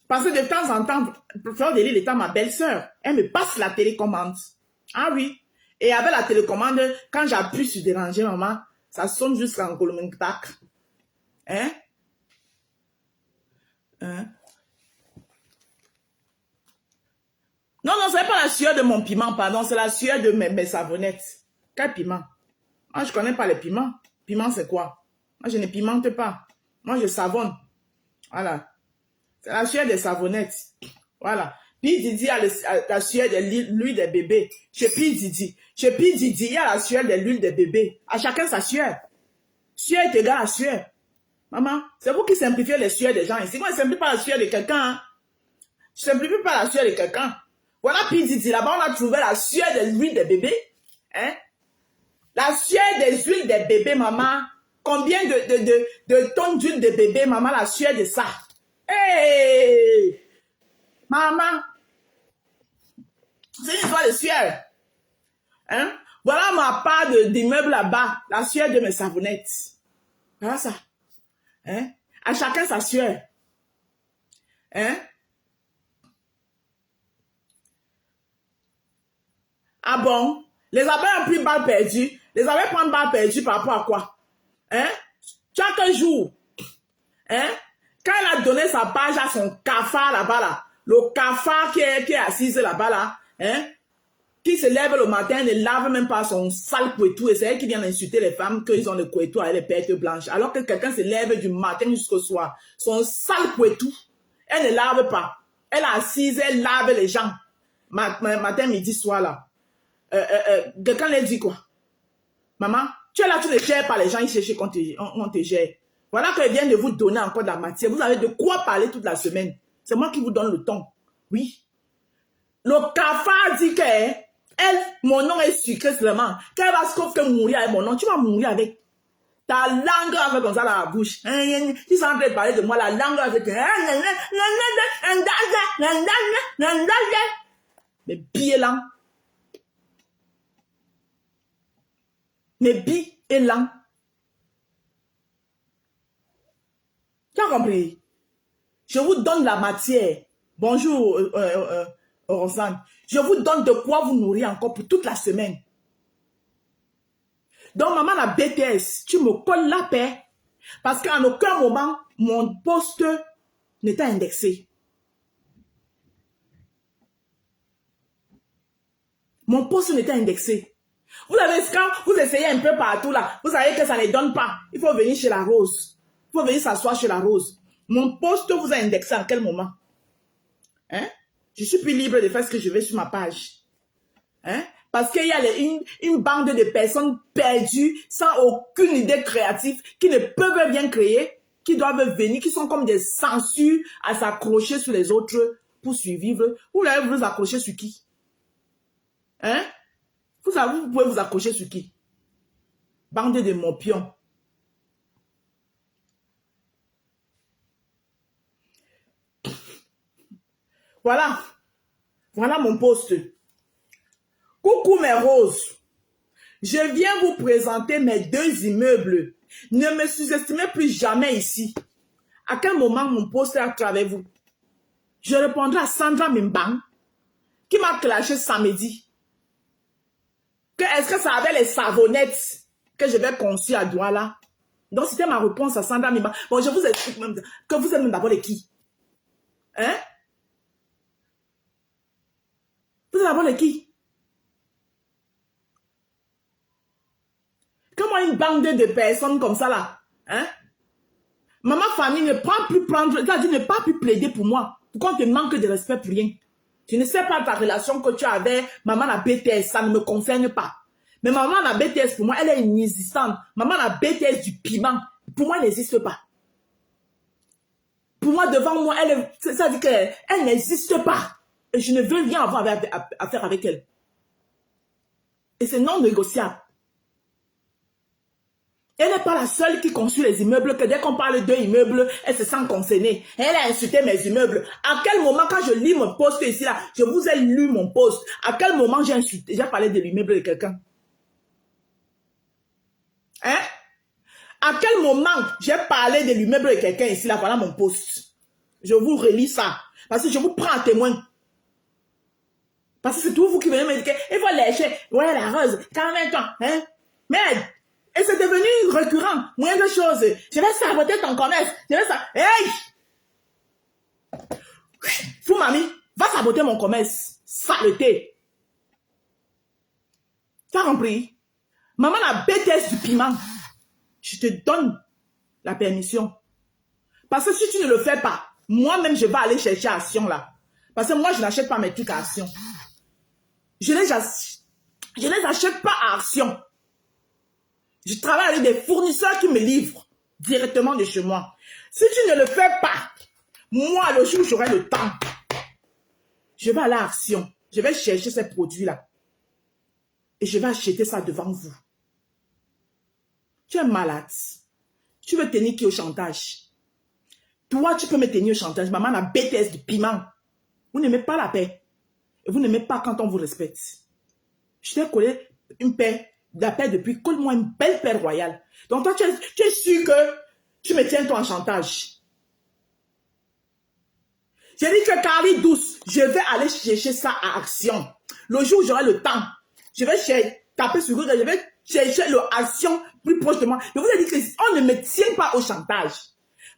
parce que de temps en temps, Fleur de Lys étant ma belle-sœur, elle me passe la télécommande. Ah oui. Et avec la télécommande, quand j'appuie sur déranger maman, ça sonne jusqu'en Kolomengtak. Hein? Hein? Non, non, ce n'est pas la sueur de mon piment, pardon, c'est la sueur de mes savonnettes. Quel piment? Moi, je ne connais pas les piments. Piment, c'est quoi? Moi, je ne pimente pas. Moi, je savonne. Voilà. C'est la sueur des savonnettes. Voilà. Puis Didi a la sueur de l'huile des bébés. Chez Puis Didi. Chez Puis Didi, il y a la sueur de l'huile des bébés. À chacun sa sueur. Sueur est égale à sueur. Maman, c'est vous qui simplifiez les sueurs des gens ici. Moi, je ne simplifie pas la sueur de quelqu'un. Hein? Je ne simplifie pas la sueur de quelqu'un. Voilà Puis Didi. Là-bas, on a trouvé la sueur de l'huile des bébés. Hein? La sueur des huiles des bébés, maman. Combien de tonnes d'huile de bébé, maman, la sueur de ça? Hey! Maman! C'est une histoire de sueur. Hein? Voilà ma part d'immeuble là-bas. La sueur de mes savonnettes. Voilà ça. Hein? À chacun sa sueur. Hein? Ah bon? Les abeilles ont pris balle perdue. Les abeilles prennent balle perdue par rapport à quoi? Hein? Chaque jour. Hein? Quand elle a donné sa page à son cafard là-bas, là, le cafard qui est assis là-bas, là, hein? Qui se lève le matin, ne lave même pas son sale couetou, et c'est elle qui vient insulter les femmes qu'ils ont le couetou avec les pertes blanches. Alors que quelqu'un se lève du matin jusqu'au soir, son sale couetou, elle ne lave pas. Elle est assise, elle lave les gens. Matin, midi, soir, là. Quelqu'un leur dit quoi? Maman, tu es là, tu ne gères pas les gens, ils cherchent qu'on te gère. Voilà qu'elle vient de vous donner encore de la matière. Vous avez de quoi parler toute la semaine. C'est moi qui vous donne le ton. Oui. Le cafard dit que mon nom est sucré seulement. Qu'elle va se mourir avec mon nom. Tu vas mourir avec ta langue va faire comme ça dans la bouche. Tu es en train de parler de moi, la langue va faire... Mais billes lents. Mes billes et lents. Tu as compris? Je vous donne la matière. Bonjour, Rosanne. Je vous donne de quoi vous nourrir encore pour toute la semaine. Donc, maman, la BTS, tu me colles la paix. Parce qu'en aucun moment, mon poste n'était indexé. Mon poste n'était indexé. Vous avez, quand vous essayez un peu partout là, vous savez que ça ne donne pas. Il faut venir chez la Rose. Il faut venir s'asseoir chez la Rose. Mon poste vous a indexé à quel moment? Hein? Je suis plus libre de faire ce que je veux sur ma page. Hein? Parce qu'il y a une bande de personnes perdues, sans aucune idée créative, qui ne peuvent rien créer, qui doivent venir, qui sont comme des censures à s'accrocher sur les autres pour survivre. Vous allez vous accrocher sur qui? Hein? Vous pouvez vous accrocher sur qui? Bande de mopions. Voilà. Voilà mon poste. Coucou mes roses. Je viens vous présenter mes 2 immeubles. Ne me sous-estimez plus jamais ici. À quel moment mon poste est à travers vous? Je répondrai à Sandra Mimbang, qui m'a clashé samedi. Est-ce que ça avait les savonnettes que je vais conçues à Douala? Donc c'était ma réponse à Sandra Mimbang. Bon, je vous explique même que vous êtes même d'abord les qui? Hein? Vous êtes d'abord les qui? Comment une bande de personnes comme ça là, hein? Maman famille ne peut plus prendre, c'est-à-dire ne pas plus plaider pour moi. Pourquoi on te manque de respect pour rien? Je ne sais pas ta relation que tu as avec maman la BTS, ça ne me concerne pas. Mais maman la BTS, pour moi, elle est inexistante. Maman la BTS du piment, pour moi, elle n'existe pas. Pour moi, devant moi, ça dit qu'elle n'existe pas. Et je ne veux rien avoir à faire avec elle. Et c'est non négociable. Elle n'est pas la seule qui construit les immeubles, que dès qu'on parle d'immeubles, elle se sent concernée. Elle a insulté mes immeubles. À quel moment, quand je lis mon post ici, là, je vous ai lu mon post, à quel moment j'ai insulté, j'ai parlé de l'immeuble de quelqu'un? Hein? À quel moment j'ai parlé de l'immeuble de quelqu'un ici, là, voilà mon post. Je vous relis ça. Parce que je vous prends en témoin. Parce que c'est tout vous qui venez me dire qu'il faut lécher. Ouais, la rose, quand même, toi. Hein? Merde. Et c'est devenu récurrent. Moins de choses. Je vais saboter ton commerce. Je vais saboter. Hey! Fou, mamie, va saboter mon commerce. Saleté. Tu as compris? Maman, la bêtise du piment. Je te donne la permission. Parce que si tu ne le fais pas, moi-même, je vais aller chercher Action là. Parce que moi, je n'achète pas mes trucs à Action. Je ne les achète pas à Action. Je travaille avec des fournisseurs qui me livrent directement de chez moi. Si tu ne le fais pas, moi, le jour où j'aurai le temps, je vais aller à Action. Je vais chercher ces produits-là. Et je vais acheter ça devant vous. Tu es malade. Tu veux tenir qui au chantage? Toi, tu peux me tenir au chantage. Maman, la bêtise du piment. Vous n'aimez pas la paix. Et vous n'aimez pas quand on vous respecte. Je t'ai collé une paix, la paix depuis. Colle-moi une belle paix royale. Donc toi, tu es sûr que tu me tiens toi en chantage. J'ai dit que Carly douce, je vais aller chercher ça à Action. Le jour où j'aurai le temps, je vais taper sur Google, je vais chercher l'Action plus proche de moi. Je vous ai dit qu'on ne me tient pas au chantage.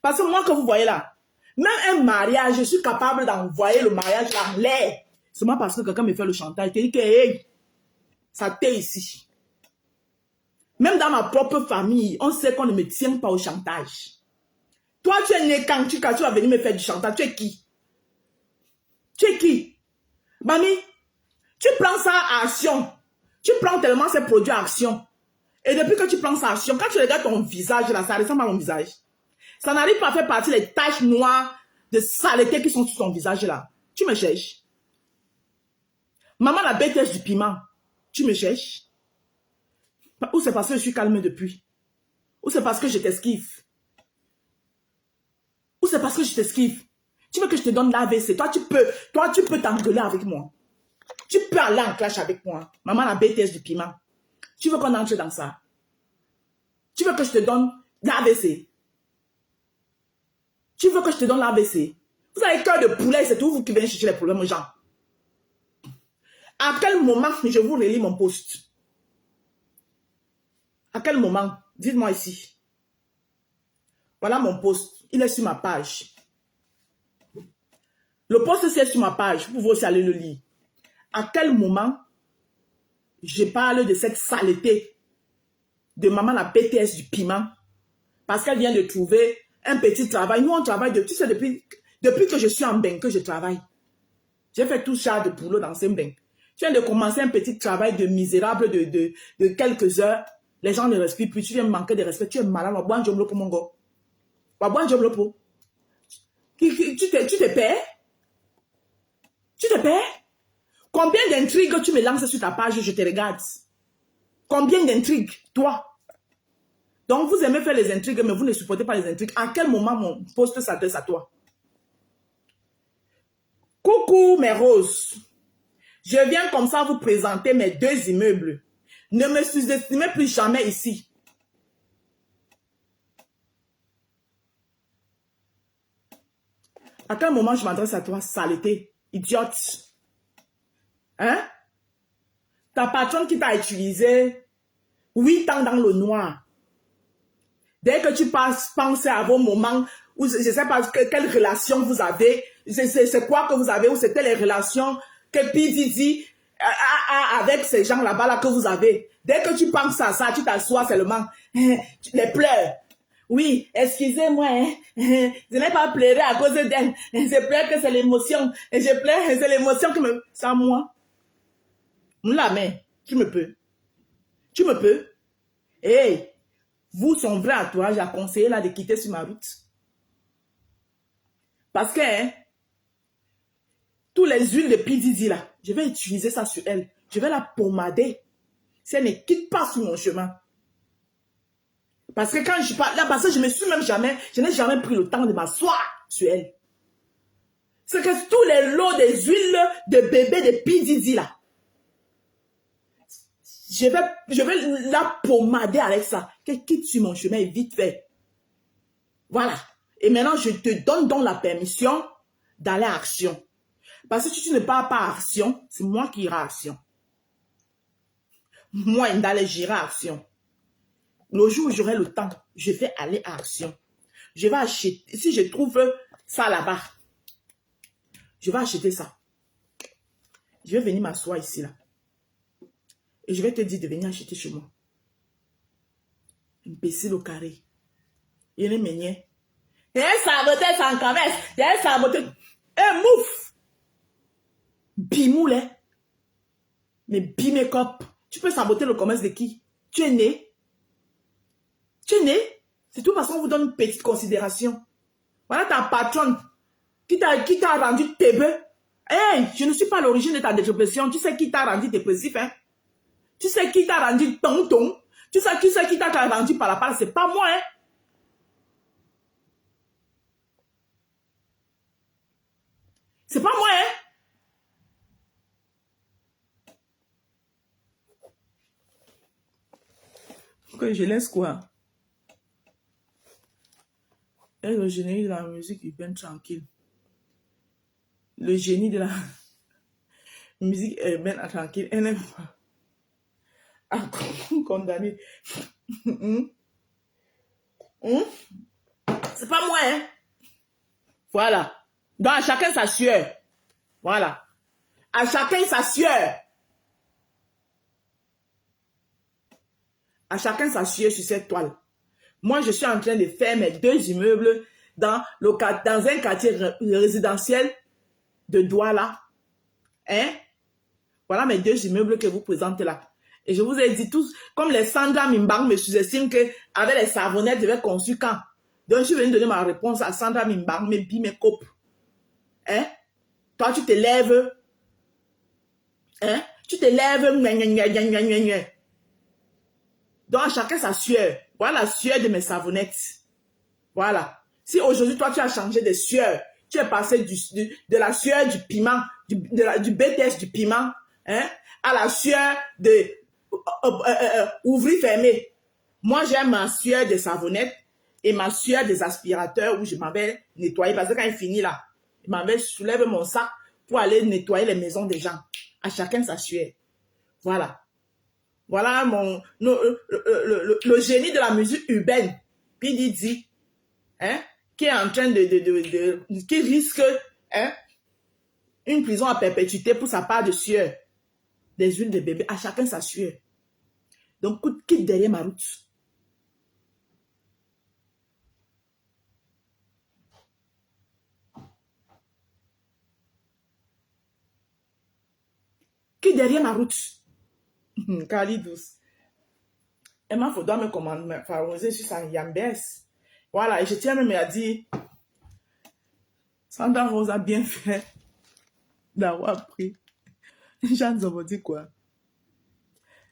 Parce que moi, que vous voyez là, même un mariage, je suis capable d'envoyer le mariage en l'air. Seulement parce que quelqu'un me fait le chantage. Je dis que, hey, ça t'est ici. Même dans ma propre famille, on sait qu'on ne me tient pas au chantage. Toi, tu es né quand tu vas venir me faire du chantage. Tu es qui? Tu es qui? Mamie, tu prends ça à Action. Tu prends tellement ces produits à Action. Et depuis que tu prends ça à Action, quand tu regardes ton visage là, ça ressemble à mon visage. Ça n'arrive pas à faire partie des taches noires de saleté qui sont sur ton visage là. Tu me cherches. Maman, la bêtise du piment. Tu me cherches. Ou c'est parce que je suis calme depuis. Ou c'est parce que je t'esquive. Ou c'est parce que je t'esquive. Tu veux que je te donne l'AVC. Toi, tu peux t'engueuler avec moi. Tu peux aller en clash avec moi. Maman, la bêtise du piment. Tu veux qu'on entre dans ça? Tu veux que je te donne l'AVC? Tu veux que je te donne l'AVC? Vous avez cœur de poulet, c'est tout vous qui venez chercher les problèmes aux gens. À quel moment je vous relis mon post? À quel moment? Dites-moi ici. Voilà mon post. Il est sur ma page. Le post c'est sur ma page. Vous pouvez aussi aller le lire. À quel moment je parle de cette saleté de maman la BTS du piment parce qu'elle vient de trouver un petit travail. Nous on travaille depuis que je suis en bain que je travaille. J'ai fait tout ça de boulot dans ce bain. Je viens de commencer un petit travail de misérable de quelques heures. Les gens ne respirent plus. Tu viens me manquer de respect. Tu es malade. Pour mon gars. Tu te paies? Tu te paies? Combien d'intrigues tu me lances sur ta page, je te regarde? Combien d'intrigues, toi? Donc, vous aimez faire les intrigues, mais vous ne supportez pas les intrigues. À quel moment mon poste s'adresse à toi? Coucou, mes roses. Je viens comme ça vous présenter mes 2 immeubles. Ne me sous-estimez plus jamais ici. À quel moment je m'adresse à toi, saleté, idiote? Hein? Ta patronne qui t'a utilisé 8 ans dans le noir. Dès que tu penses à vos moments, où je ne sais pas quelle relation vous avez, c'est quoi que vous avez, ou c'était les relations que P.D.D. a avec ces gens là-bas là que vous avez. Dès que tu penses à ça, tu t'assois seulement, tu les pleures. Oui, excusez-moi, je n'ai pas pleuré à cause d'elle. Je pleure que c'est l'émotion. Et je pleure, c'est l'émotion qui me... C'est à moi. La main, tu me peux. Tu me peux. Hey, vous, son vrai entourage, a conseillé là de quitter sur ma route. Parce que, hein, tous les huiles de PDD là, je vais utiliser ça sur elle. Je vais la pommader. Si elle ne quitte pas sur mon chemin. Parce que quand je parle là, parce que je n'ai jamais pris le temps de m'asseoir sur elle. C'est que tous les lots des huiles de bébé de PDD là, je vais la pommader avec ça. Qu'elle quitte sur mon chemin vite fait. Voilà. Et maintenant, je te donne donc la permission d'aller à action. Parce que si tu ne pars pas à action, c'est moi qui irai à action. Moi, Ndale, j'irai à action. Le jour où j'aurai le temps, je vais aller à action. Je vais acheter, si je trouve ça là-bas, je vais acheter ça. Je vais venir m'asseoir ici, là. Et je vais te dire de venir acheter chez moi. Un pécile au carré. Il est mignon. Il est saboté sans commerce. Il est saboté. Un mouf. Bimoule. Mais bimekop. Tu peux saboter le commerce de qui? Tu es né. Tu es né. C'est tout parce qu'on vous donne une petite considération. Voilà ta patronne qui t'a rendu tébeux. Hey, je ne suis pas à l'origine de ta dépression. Tu sais qui t'a rendu dépressif, hein? Tu sais qui t'a rendu tonton? Tu sais qui t'a rendu par la part? C'est pas moi, hein? C'est pas moi, hein? Que je laisse quoi? Et le génie de la musique urbaine tranquille. Le génie de la musique urbaine tranquille. Elle n'est pas condamnée. C'est pas moi, hein? Voilà. Donc, à chacun sa sueur. Voilà. À chacun sa sueur. À chacun sa sueur sur cette toile. Moi, je suis en train de faire mes 2 immeubles dans un quartier résidentiel de Douala. Hein? Voilà mes 2 immeubles que vous présentez là. Et je vous ai dit tous, comme les Sandra Mimbang me sous-estiment qu'avec les savonnettes, je vais construire quand. Donc, je suis venu donner ma réponse à Sandra Mimbang, mes copes. Hein? Toi, tu te lèves. Hein? Tu te lèves. Donc, à chacun sa sueur. Voilà la sueur de mes savonnettes. Voilà. Si aujourd'hui, toi, tu as changé de sueur, tu es passé de la sueur du piment, du BTS du piment, hein, à la sueur de ouvrir, fermer. Moi, j'ai ma sueur des savonnettes et ma sueur des aspirateurs où je m'avais nettoyé. Parce que quand il finit là, je m'avais soulevé mon sac pour aller nettoyer les maisons des gens. À chacun sa sueur. Voilà. Voilà le génie de la musique urbaine. PDD. Hein, qui est en train qui risque, hein, une prison à perpétuité pour sa part de sueur. Des huiles de bébé. À chacun sa sueur. Donc, quitte derrière ma route. Quitte derrière ma route. Kali douce. Emma doit me favoriser sur sa yambès. Voilà, et je tiens même à dire, Sandra Rose a bien fait d'avoir pris. Jeanne Zobo dit quoi?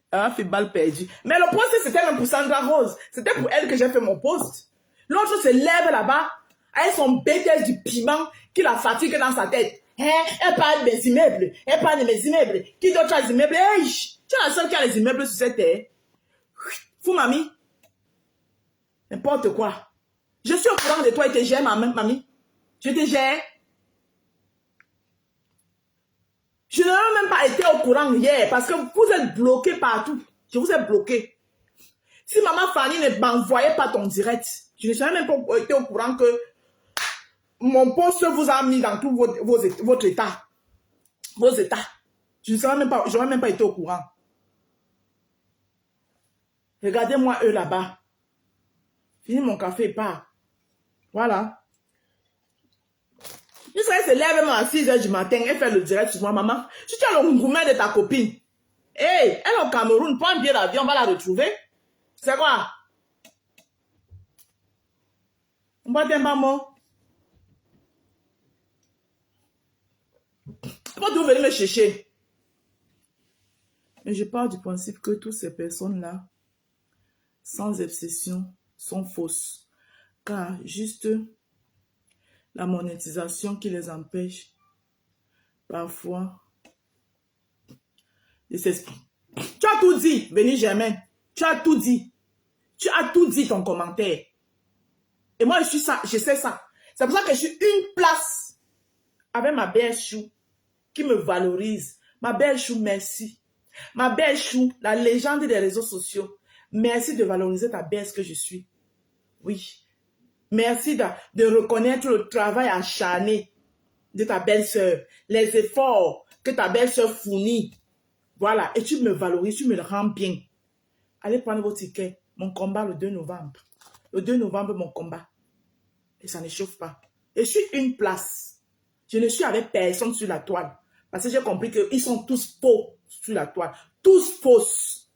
Elle a fait balle perdue. Mais le poste, c'était même pour Sandra Rose. C'était pour elle que j'ai fait mon poste. L'autre se lève là-bas avec son BTS du piment qui la fatigue dans sa tête. Hein? Elle parle de mes immeubles. Elle parle de mes immeubles. Qui d'autre a les immeubles? Hey, tu es la seule qui a les immeubles sur cette terre. Fou, mamie. N'importe quoi. Je suis au courant de toi et te gère, mamie. Je te gère. Je n'ai même pas été au courant hier parce que vous êtes bloqué partout. Je vous ai bloqué. Si maman Fanny ne m'envoyait pas ton direct, je ne serais même pas été au courant que mon poste vous a mis dans tout votre état. Vos états. Je ne serais même pas, j'aurais même pas été au courant. Regardez-moi eux là-bas. Fini mon café et part. Voilà. Je serais se lève même à 6 h du matin et faire le direct sur moi, maman. Si tu as le gourmet de ta copine, hey, elle est au Cameroun, prends bien l'avion, on va la retrouver. C'est quoi? On va dire maman. pas d'où venir me chercher. Mais je pars du principe que toutes ces personnes-là, sans exception, sont fausses. Car juste la monétisation qui les empêche parfois de s'exprimer. Tu as tout dit, Béni Germain. Tu as tout dit. Tu as tout dit ton commentaire. Et moi, je suis ça, je sais ça. C'est pour ça que je suis une place avec ma belle chou qui me valorise. Ma belle chou, merci. Ma belle chou, la légende des réseaux sociaux. Merci de valoriser ta belle que je suis. Oui. Merci de reconnaître le travail acharné de ta belle-sœur. Les efforts que ta belle-sœur fournit. Voilà. Et tu me valorises, tu me le rends bien. Allez prendre vos tickets. Mon combat le 2 novembre. Le 2 novembre, mon combat. Et ça ne chauffe pas. Et je suis une place. Je ne suis avec personne sur la toile. Parce que j'ai compris qu'ils sont tous faux sur la toile. Tous fausses.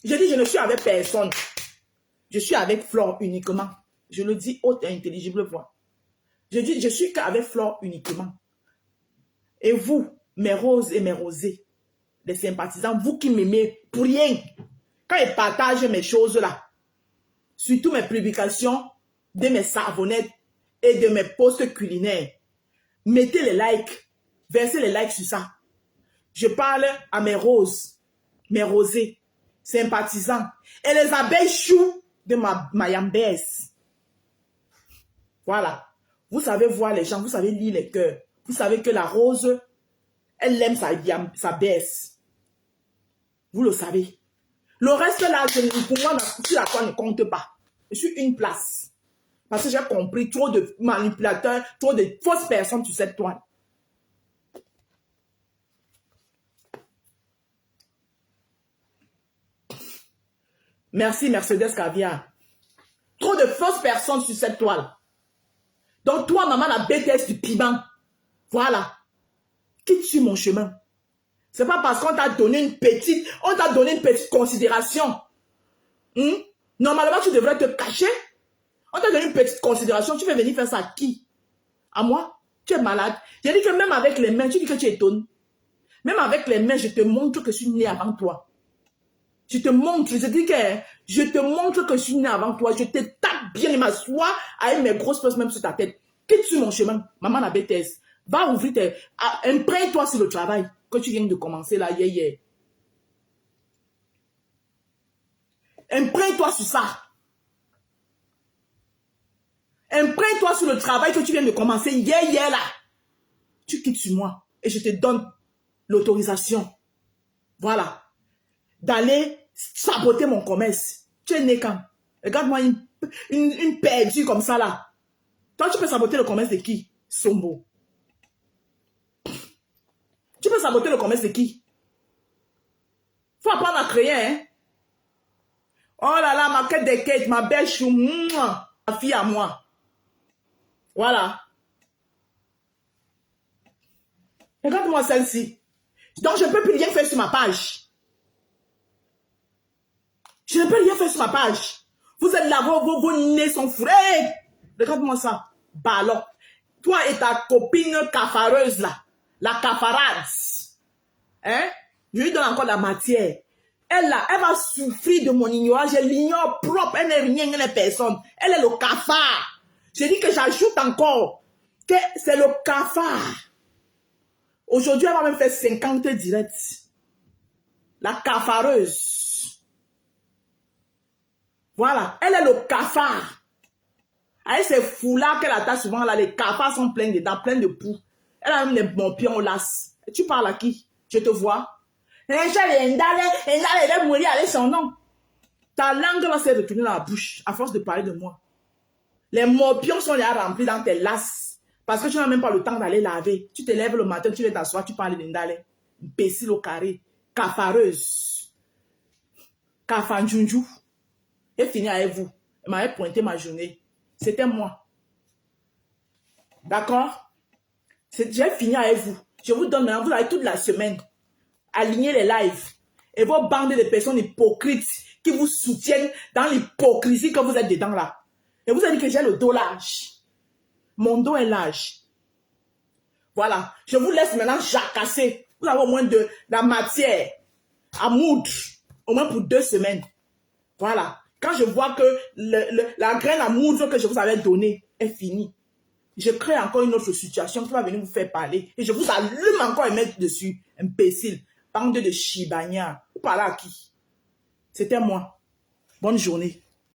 Je dis, je ne suis avec personne. Je suis avec Flore uniquement. Je le dis haute et intelligible voix. Je dis, je suis qu'avec Flore uniquement. Et vous, mes roses et mes rosés, les sympathisants, vous qui m'aimez pour rien, quand ils partagent mes choses là, surtout mes publications de mes savonnettes et de mes posts culinaires, mettez les likes, versez les likes sur ça. Je parle à mes roses, mes rosés, sympathisants et les abeilles choux de ma yambès. Voilà. Vous savez voir les gens, vous savez lire les cœurs. Vous savez que la rose, elle aime sa baisse. Vous le savez. Le reste là, pour moi, sur la toile ne compte pas. Je suis une place. Parce que j'ai compris trop de manipulateurs, trop de fausses personnes sur cette toile. Merci Mercedes Caviar. Trop de fausses personnes sur cette toile. Donc toi, maman, la BTS du piment. Voilà. Quitte sur mon chemin. C'est pas parce qu'on t'a donné une petite considération. Normalement, tu devrais te cacher. On t'a donné une petite considération. Tu veux venir faire ça à qui? À moi? Tu es malade. J'ai dit que même avec les mains, tu dis que tu étonnes. Même avec les mains, je te montre que je suis né avant toi. Je te montre, je dis que je te montre que je suis né avant toi. Je te tape bien et m'assois avec mes grosses fesses même sur ta tête. Quitte sur mon chemin, maman la BTS. Va ouvrir tes... Imprègne-toi sur le travail que tu viens de commencer là, hier. Imprègne-toi sur ça. Imprègne-toi sur le travail que tu viens de commencer hier là. Tu quittes sur moi et je te donne l'autorisation. Voilà. D'aller saboter mon commerce. Tu es né quand? Regarde-moi une perdue comme ça là. Toi, tu peux saboter le commerce de qui? Sombo. Tu peux saboter le commerce de qui? Faut apprendre à créer, hein? Oh là là, ma quête de Kate, ma belle chou, ma fille à moi. Voilà. Regarde-moi celle-ci. Donc, je ne peux plus rien faire sur ma page. Je ne peux rien faire sur ma page. Vous êtes là, vos nez sont frais. Regarde-moi ça. Ballon. Toi et ta copine cafareuse là. La cafarade. Hein? Je lui donne encore la matière. Elle là, elle va souffrir de mon ignorance. Je l'ignore propre. Elle n'est rien, elle n'est personne. Elle est le cafard. Je dis que j'ajoute encore que c'est le cafard. Aujourd'hui, elle va même faire 50 directs. La cafareuse. Voilà. Elle est le cafard. Avec ces foulards qu'elle attache souvent là, les cafards sont pleins dedans, pleins de poux. Elle a même les morpions au las. Et tu parles à qui? Je te vois. Elle mourir avec son nom. Ta langue va se retourner dans la bouche à force de parler de moi. Les morpions sont déjà remplis dans tes lasses. Parce que tu n'as même pas le temps d'aller laver. Tu te lèves le matin, tu viens t'asseoir, tu parles d'Indale. Imbécile au carré. Cafareuse. Cafanjunju. Et fini avec vous. Elle m'avait pointé ma journée. C'était moi. D'accord? J'ai fini avec vous. Je vous donne maintenant, vous avez toute la semaine. Alignez les lives. Et vos bandes de personnes hypocrites qui vous soutiennent dans l'hypocrisie que vous êtes dedans là. Et vous avez dit que j'ai le dos large. Mon dos est large. Voilà. Je vous laisse maintenant jacasser. Vous avez au moins de la matière à moudre. Au moins pour 2 semaines. Voilà. Quand je vois que la graine à moudre que je vous avais donnée est finie, je crée encore une autre situation qui va venir vous faire parler. Et je vous allume encore et mettre dessus. Imbécile. Bande de chibagna. Vous parlez à qui? C'était moi. Bonne journée.